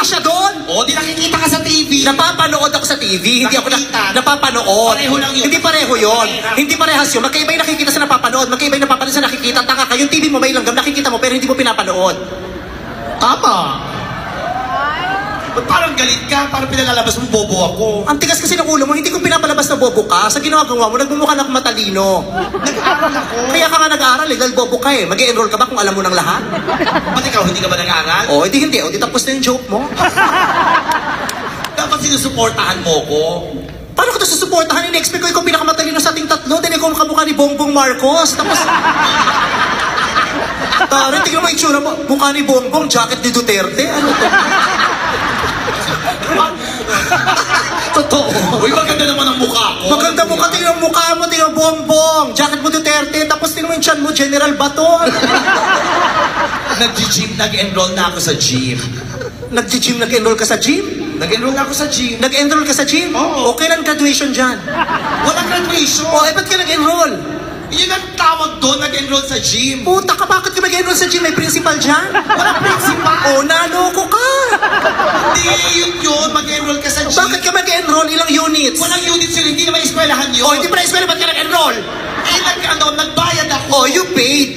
siya doon? O, di nakikita ka sa TV. Napapanood ako sa TV. Hindi ako Nakikita. napapanood. Pareho lang yun. Hindi pareho yun. Hindi parehas yun. Magkaiba yung nakikita sa napapanood. Magkaiba yung napapanood sa nakikita. Taka ka. Yung TV mo may langgam. Nakikita mo pero hindi mo pinapanood. Tama. Ba't parang galit ka? Parang pinalalabas mo bobo ako. Ang tigas kasi ng ulo mo. Hindi ko pinapalabas na bobo ka. Sa ginagawa mo, nagmumukha na akong matalino. Nag-aaral ako. Kaya ka nga nag-aaral eh. Dahil bobo ka eh. Mag-e-enroll ka ba kung alam mo ng lahat? Ba't ikaw, hindi ka ba nag-aaral? O, hindi. O, di tapos na yung joke mo. Dapat sinusuportahan mo ko. Paano ko ito susuportahan? In-expect ko ikaw pinakamatalino sa ating tatlo. Dahil ikaw ang kamukha ni Bongbong Marcos. Tapos... Tari, tingnan mo yung itsura mo. Mukha ni Bongbong, jacket ni Duterte. Ano to? Totoo. Uy, maganda naman ang mukha ko. Maganda mukha, tingnan mo mukha mo, tingnan Bongbong. Jacket mo Duterte, tapos tingnan mo yung tiyan mo, General Bato. Nag-gym, nag-enroll na ako sa gym. Nag-gym, nag-enroll ka sa gym? Nag-enroll na ako sa gym. Nag-enroll ka sa gym? Oo. O kailan graduation dyan? Walang graduation. O, ba't ka nag-enroll? Yun ang tawag doon, nag-enroll sa gym. Puta ka, bakit ka mag-enroll sa gym? May principal dyan? Walang principal. O, naloko ka. Hindi, yun, mag-enroll ka sa gym. Bakit ka mag-enroll? Ilang units? Walang units yun, hindi naman eskwelahan yun. O, hindi pa na eskwela, ba't ka nag-enroll? Eh, nagbayad ako. O, you paid.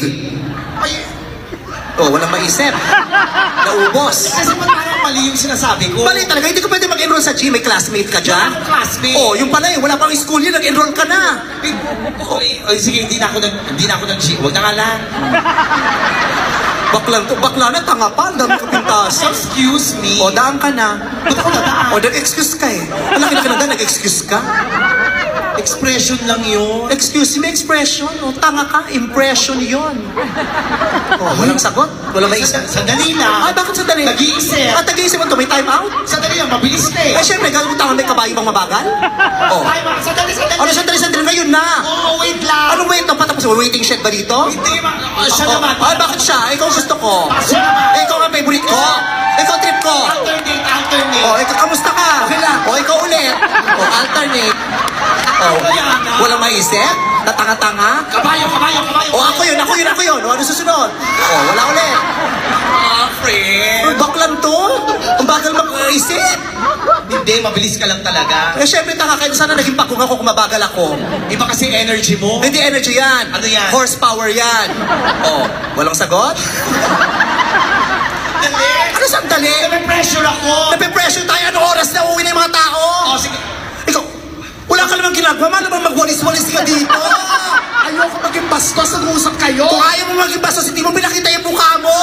Ay, O, walang maisip. Naubos. kasi ba't parang mali yung sinasabi ko? Mali talaga, hindi ko pwede mag-enroll sa gym. May classmate ka Wala dyan? akong classmate. O, yung pala eh, wala pang school yun, nag-enroll ka na. Ay, sige, hindi na ako nag-gym. Huwag na nga lang. Bakla na, tanga pa, ang dami ko pintasan. Excuse me. O, daan ka na. Ba't ako nadaan? O, nag-excuse ka eh. Malaki-laki na daan, nag-excuse ka. Expression lang yun. Excuse me, expression. O, tanga ka, impression yun. O, walang sagot, walang maisip. Sandali lang. Ay, bakit sandali? Nag-iisip. At nag-iisip mo to, may time out? Sandali lang, mabilis ka eh. Eh, syempre, gagawin tama may kabayo bang mabagal? O, Sandali. ano, sandali, ngayon na. Oo, wait lang. Ano wait na patapos? Waiting shed ba dito? Hindi, siya naman. Ay, bakit siya? Ikaw gusto ko. Siya naman. Ikaw ang favorite ko. Ikaw trip ko. Alternate. O, ikaw, kamusta ka? Okay lang. O, ikaw ulit. O, alternate. O, walang maisip? Tatanga-tanga? Kabayo. O, ako yun. O, ano susunod? O, wala ulit. Friend. Baklan to? Ang bagal mag-isip. Hindi, mabilis ka lang talaga. Eh, syempre, tanga kayo. Sana naging pakong ako kung mabagal ako. Iba kasi energy mo. Hindi energy yan. Ano yan? Horsepower yan. O, walang sagot? Dali. Ano sandali? Nape-pressure ako. Nape-pressure tayo. Anong oras na uuwi na yung mga tao? O, sige. Ikaw, wala ka namang ginagawa. Mahal naman magwalis-walis ka dito. Ayoko maging bastos, nag-uusap kayo. Kung ayaw mo maging bastos, hindi mo pinakita yung mukha mo.